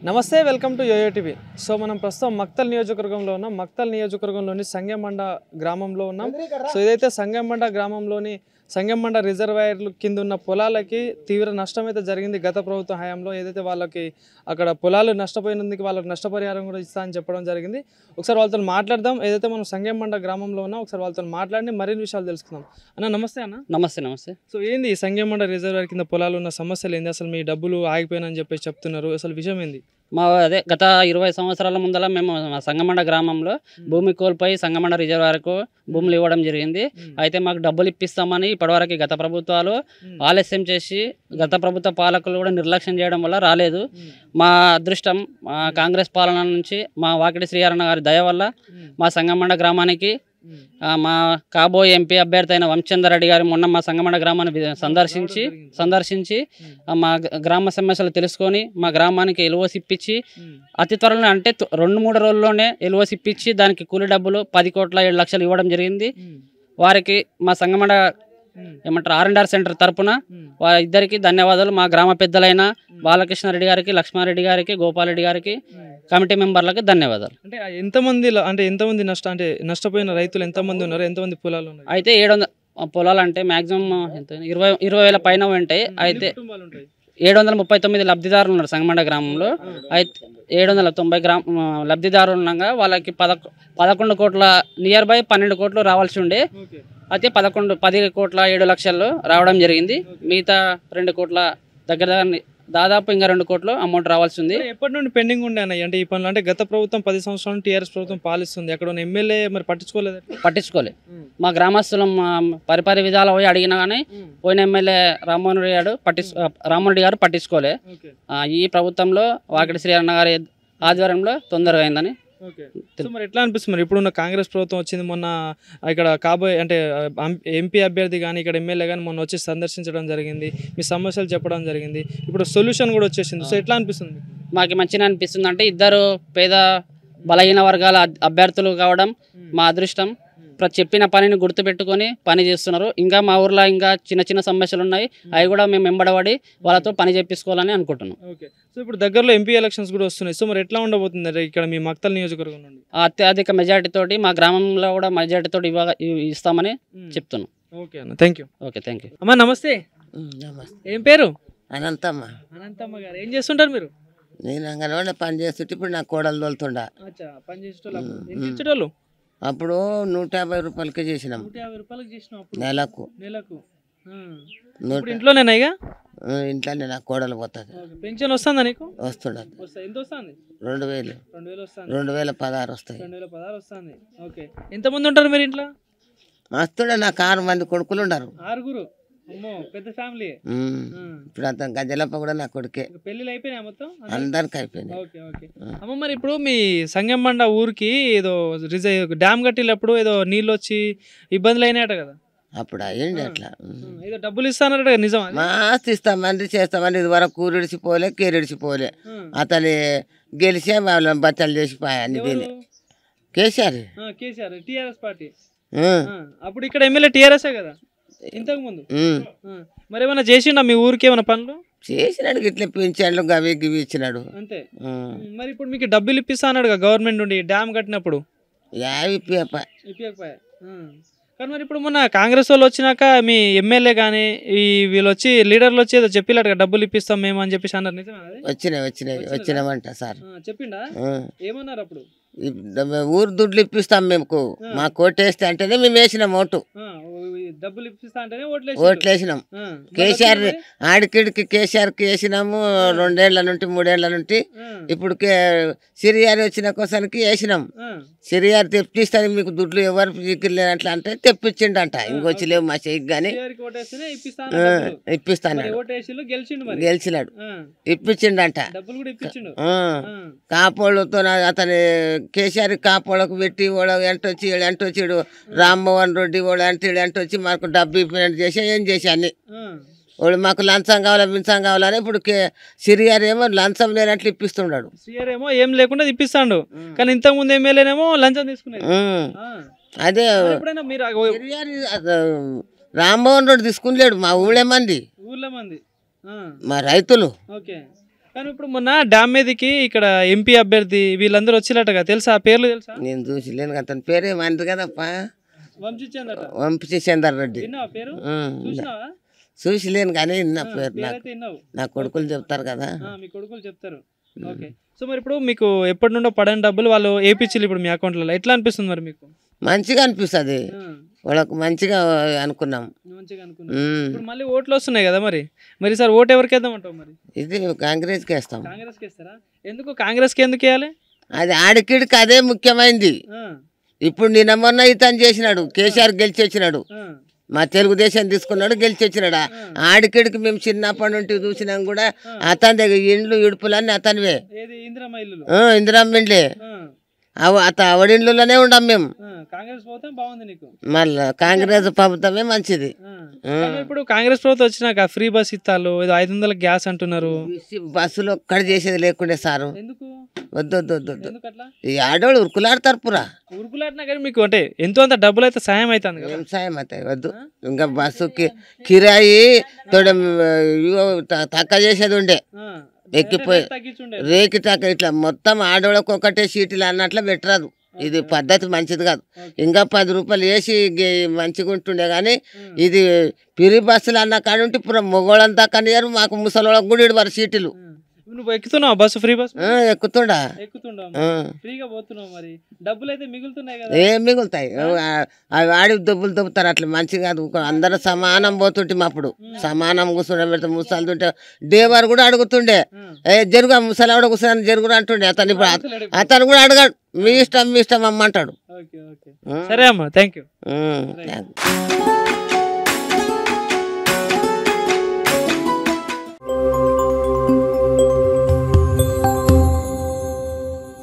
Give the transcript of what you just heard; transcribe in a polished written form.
నమస్తే welcome to Yoyo TV. So మనం ప్రస్తుతం మక్తల్ నియోజకవర్గంలో ఉన్నాం. మక్తల్ నియోజకవర్గంలోని సంగెమండ గ్రామంలో ఉన్నాం. సో ఇదైతే సంగెమండ గ్రామంలోని సంగెమండ రిజర్వాయర్లు కింద ఉన్న పొలాలకి తీవ్ర నష్టం అయితే జరిగింది గత ప్రభుత్వ హయాంలో. ఏదైతే వాళ్ళకి అక్కడ పొలాలు నష్టపోయినందుకు వాళ్ళకి నష్టపరిహారం కూడా ఇస్తా అని చెప్పడం జరిగింది. ఒకసారి వాళ్ళతో మాట్లాడదాం. ఏదైతే మనం సంగెమండ గ్రామంలో ఉన్నాం, ఒకసారి వాళ్ళతో మాట్లాడి మరిన్ని విషయాలు తెలుసుకుందాం. అన్న నమస్తే అన్న. నమస్తే. సో ఏంది సంగెమండ రిజర్వాయర్ కింద పొలాలు ఉన్న సమస్యలు ఏంది? అసలు మీ డబ్బులు ఆగిపోయినని చెప్పేసి చెప్తున్నారు, అసలు విషయం ఏంది? అదే గత 20 సంవత్సరాల ముందల మేము సంగమండ గ్రామంలో భూమి కోల్పోయి సంగమండ రిజర్వాయర్కు భూములు ఇవ్వడం జరిగింది. అయితే మాకు డబ్బులు ఇప్పిస్తామని ఇప్పటివరకు గత ప్రభుత్వాలు ఆలస్యం చేసి గత ప్రభుత్వ పాలకులు కూడా నిర్లక్ష్యం చేయడం వల్ల రాలేదు. మా అదృష్టం కాంగ్రెస్ పాలన నుంచి మా వాకిటి శ్రీహరణ గారి దయ వల్ల మా సంగమండ గ్రామానికి మా కాబోయే ఎంపీ అభ్యర్థి అయిన వంశచంద్రరెడ్డి గారు మొన్న మా సంగమండ గ్రామాన్ని సందర్శించి మా గ్రామ సమస్యలు తెలుసుకొని మా గ్రామానికి ఎల్ఓసి ఇప్పించి అతి త్వరలో అంటే 2-3 రోజుల్లోనే ఎల్ఓసి ఇప్పించి దానికి కూలి డబ్బులు 10,07,00,000 ఇవ్వడం జరిగింది. వారికి మా సంగమండ ఏమంటారు R&R సెంటర్ తరపున వారిద్దరికి ధన్యవాదాలు. మా గ్రామ పెద్దలైన బాలకృష్ణారెడ్డి గారికి, లక్ష్మారెడ్డి గారికి, గోపాలరెడ్డి గారికి, కమిటీ మెంబర్లకు ధన్యవాదాలు. అంటే ఎంతమంది నష్టపోయిన రైతులు ఎంతమంది ఉన్నారు? ఎంతమంది పొలాలు ఉన్నాయి? అయితే 700 పొలాలు అంటే మాక్సిమం 20,000 పైన ఉంటాయి. అయితే 739 లబ్ధిదారులు ఉన్నారు సంగమండ గ్రామంలో. అయితే 790 లబ్ధిదారులు ఉండగా వాళ్ళకి 11 కోట్ల నియర్ బై 12 కోట్లు రావాల్సి ఉండే. అయితే 10 కోట్ల 7 లక్షలు రావడం జరిగింది. మిగతా 2 కోట్ల దగ్గర దాదాపు ఇంకా 2 కోట్లు అమౌంట్ రావాల్సి ఉంది. ఎప్పటి నుండి పెండింగ్ ఉండే అన్న అంటే ఈ పనులు? అంటే గత ప్రభుత్వం 10 సంవత్సరాలు టీఆర్ఎస్ ప్రభుత్వం పాలిస్తుంది, అక్కడ ఉన్న ఎమ్మెల్యే మరి పట్టించుకోలే. మా గ్రామస్తులు పరిపరి విధాలు పోయి అడిగినా కానీ పోయిన ఎమ్మెల్యే రామ్మోహన్ రెడ్డి గారు పట్టించుకోలే. ఈ ప్రభుత్వంలో వాకిటి శ్రీహరణ గారి ఆధ్వర్యంలో తొందరగా అయిందని. మరి ఎట్లా అనిపిస్తుంది? మరి ఇప్పుడున్న కాంగ్రెస్ ప్రభుత్వం వచ్చింది, మొన్న ఇక్కడ కాబోయే అంటే ఎంపీ అభ్యర్థి కానీ ఇక్కడ ఎమ్మెల్యే కానీ మొన్న వచ్చి సందర్శించడం జరిగింది, మీ సమస్యలు చెప్పడం జరిగింది, ఇప్పుడు సొల్యూషన్ కూడా వచ్చేసింది. సో ఎట్లా అనిపిస్తుంది? మాకు మంచిగా అనిపిస్తుంది. అంటే ఇద్దరు పేద బలహీన వర్గాల అభ్యర్థులు కావడం మా అదృష్టం. చెప్పిన పనిని గుర్తుపెట్టుకొని పని చేస్తున్నారు. ఇంకా మా ఊర్లో ఇంకా చిన్న సమస్యలు ఉన్నాయి, అవి కూడా మేము వెంబడబడి వాళ్ళతో పని చేపించుకోవాలని అనుకుంటున్నాం. ఓకే. సో ఇప్పుడు దగ్గరలో ఎంపీ ఎలక్షన్స్ కూడా వస్తున్నాయి. సో మరి ఎట్లా ఉండబోతుంది ఇక్కడ మీ మక్తల్ నియోజకవర్గం నుండి? అత్యధిక మెజార్టీ తోటి మా గ్రామంలో కూడా మెజార్టీ తోటి ఇస్తామని చెప్తున్నాం. ఓకే అన్న, thank you. Okay, thank you. అమ్మా నమస్తే. ఏం పేరు? అనంతమ్మ. అనంతమ్మ గారు ఏం చేస్తుంటారు మీరు? నేను అంగన్వాడి పని చేస్తుంటే ఇప్పుడు నా కోడలు తోలుతుండా. పని చేసేటోళ్ళు అప్పుడు 150 రూపాయలకే చేసినాం. 150 రూపాయలకి చేసినాం నెలకు. ఇంట్లోనేనా? ఇక ఇంట్లోనే నా కోడలు పోతుంది. పెన్షన్ వస్తుందా నీకు? వస్తుండదు. ఎంత వస్తుంది? 2000. 2016 వస్తాయి. 2016 వస్తుంది. ఓకే. ఎంతమంది ఉంటారు మీరు ఇంట్లో? మస్తుండే నాకు 6 మంది కొడుకులు ఉన్నారు. 6? పెద్ద ఫ్యామిలీ. ఇప్పుడు అంత గజలప్ప కూడా నా కొడుకే. పెళ్లిళ్ళు అయిపోయినాయి మొత్తం? అందరికి అయిపోయినాయి. ఓకే. అమ్మ మరి ఇప్పుడు మీ సంగెమండ ఊరికి ఏదో డ్యామ్ కట్టినప్పుడు ఏదో నీళ్ళు వచ్చి ఇబ్బందులు అయినాయట కదా? అప్పుడు అయ్యండి అట్లా. ఏదో డబ్బులు ఇస్తానట, నిజం? మస్తు ఇస్తామంది చేస్తామంది. ఇది వరకు కూరిడిచిపోలే కేరిడిచిపోలే. అతని గెలిచే వాళ్ళని బచ్చలు చేసిపోయా అన్ని దీని. KCR TRS party. అప్పుడు ఇక్కడ ఎమ్మెల్యే టీఆర్ఎస్ కదా ఇంతకు ముందు. మరి ఏమైనా చేసిండా మీ ఊరికి? ఏమైనా పనులు చేసినాడు, ఇట్లా పెంచాడు, గవి గివి ఇచ్చినాడు అంతే. మరి ఇప్పుడు మీకు డబ్బులు ఇప్పిస్తా అన్నాడు గవర్నమెంట్ నుండి డ్యామ్ కట్టినప్పుడు. ఇప్పియకపోయా. కానీ మరి ఇప్పుడు మొన్న కాంగ్రెస్ వాళ్ళు వచ్చినాక మీ ఎమ్మెల్యే కానీ వీళ్ళు వచ్చి లీడర్లు వచ్చి ఏదో చెప్పిలాడు డబ్బులు ఇప్పిస్తాం మేము అని చెప్పేసి అన్నారు, నిజమే? వచ్చినామంట సార్. చెప్పిండా? ఏమన్నారు అప్పుడు? ఊరు దుడ్లు ఇప్పిస్తాం మేము, మా కోటేస్తే అంటేనే మేము వేసినాం ఓటు. డబ్బులు ఇప్పిస్తా అంటేనే ఓట్లేసినాం. కేసీఆర్ ఆడికిడికి కేసీఆర్కి వేసినాము 2 ఏళ్ల నుండి 3 ఏళ్ల నుండి. ఇప్పుడు సిరియార్ వచ్చిన కోసానికి వేసినాం. సిరియార్ తెప్పిస్తాను మీకు దుడ్లు ఎవరు లేనట్లా అంటే తెప్పించిండంట. ఇంకొచ్చి లేవు మా చెయ్యి కానీ ఇప్పిస్తాను. గెలిచినాడు, ఇప్పించిండంట. కాపోళ్ళతో అతని కేసీఆర్ కాపోళ్ళకు పెట్టి వాడు ఎంటొచ్చాడు రామ్మోహన్ రెడ్డి వాడు ఎంటొచ్చి మాకు డబ్బు ఇప్పినట్టు చేసి ఏం చేసి అన్ని వాడు మాకు లంచం కావాలా బించం కావాలని. ఇప్పుడు సిరియార్ ఏమో లంచం లేనట్లు ఇప్పిస్తున్నాడు. సిరియార్ ఏమో ఏం లేకుండా ఇప్పిస్తాడు, కానీ ఇంతకు ముందు ఎమ్మెల్యేనేమో లంచం తీసుకున్నాడు. అదే రామ్మోహన్ రెడ్డి తీసుకునిలేడు. మా ఊళ్ళో మంది మా రైతులు కానీ ఇప్పుడు మొన్న డ్యామ్ మీదకి ఇక్కడ ఎంపీ అభ్యర్థి వీళ్ళందరూ వచ్చినట్టుగా తెలుసా? పేర్లు తెలుసా? నేను చూసిలేను అతని పేరేమంటారు కదప్పా, వంశీచందట. వంశీచందర్ రెడ్డి. విన్నావా పేరు? చూసినావా? చూసిలేను కానీ నా పేరు పేరైతే విన్నావు. నా కొడుకులు చెప్తారు కదా. మీ కొడుకులు చెప్తారు. ఓకే. సో మరి ఇప్పుడు మీకు ఎప్పటి నుండో పడని డబ్బులు వాళ్ళు ఏపీచ్చులు ఇప్పుడు మీ అకౌంట్లలో ఎట్లా అనిపిస్తుంది మరి మీకు? మంచిగా అనిపిస్తుంది, వాళ్ళకు మంచిగా అనుకున్నాం. మంచిగా అనుకున్నాం. ఇప్పుడు మళ్ళీ ఓట్లు వస్తున్నాయి కదా, మరి సార్ ఓటు ఎవరికి వేద్దాం అంటావు? మరి ఇది కాంగ్రెస్కి వేస్తాం. కాంగ్రెస్కి వేస్తారా? ఎందుకు కాంగ్రెస్కి ఎందుకు వేయాలి? అది ఆడికిడికి అదే ముఖ్యమైనది. ఇప్పుడు నిన్న మొన్న ఇతను చేసినాడు, కేసీఆర్ గెలిచి వచ్చినాడు, మా తెలుగుదేశం తీసుకున్నాడు, గెలిచి వచ్చినాడు. ఆడికిడికి మేము చిన్నప్పటి నుండి చూసినాం కూడా అతని దగ్గర ఇండ్లు ఇడుపులన్నీ అతనివే, ఇందిరమ్మ ఇండ్లే, అవడిండ్లలోనే ఉండం మేము. మళ్ళా కాంగ్రెస్ ప్రభుత్వమే మంచిది. ఇప్పుడు కాంగ్రెస్ ప్రభుత్వం వచ్చినాక ఫ్రీ బస్ ఇస్తాలు, 500 గ్యాస్ అంటున్నారు. బస్సులో ఒక్కడ చేసేది లేకుండే సారు. వద్దు వద్దు వద్దు వద్దు, ఈ ఆడవాళ్ళు ఉరుకులాడతారు పురా. ఉరుకులాడినా కానీ మీకు అంటే ఎంతో అంత డబ్బులు అయితే సాయం అవుతుంది కదా. ఏం సాయం అవుతాయి? వద్దు. ఇంకా బస్సుకి కిరాయి తక్కువ చేసేది ఉండే, ఎక్కిపోయి రేకి తక్కువ ఇట్లా మొత్తం ఆడవాళ్ళకి ఒకటే సీట్లు అన్నట్లు పెట్టరాదు. ఇది పద్ధతి మంచిది కాదు. ఇంకా 10 రూపాయలు వేసి మంచిగా ఉంటుండే కానీ ఇది పిరి బస్సులు అన్న కాడుంటే ఇప్పుడు మొగోళ్ళంతా కనియారు, మాకు ముసలోళ్ళకి కూడా ఇవ్వరు సీట్లు. నువ్వు ఎక్కుతున్నావు బస్సు? ఫ్రీ బస్ ఎక్కుతుండా? ఫ్రీగా పోతున్నావు, మరి డబ్బులు అయితే మిగులుతున్నాయి కదా? ఏం మిగులుతాయి? అవి ఆడి దొబ్బులు దొబ్బుతారు, అట్లా మంచిగా కాదు. అందరూ సమానం పోతుంటే అప్పుడు సమానం కూర్చుండే పెడితే ముసలుతుంటే దేవారు కూడా అడుగుతుండే, జరుగు ముసలావిడ కూర్చొని జరుగురు అంటుండే. అతను ఇప్పుడు అతను కూడా అడగాడు, మీ ఇష్టం అమ్మంటాడు. సరే అమ్మా, థ్యాంక్ యూ.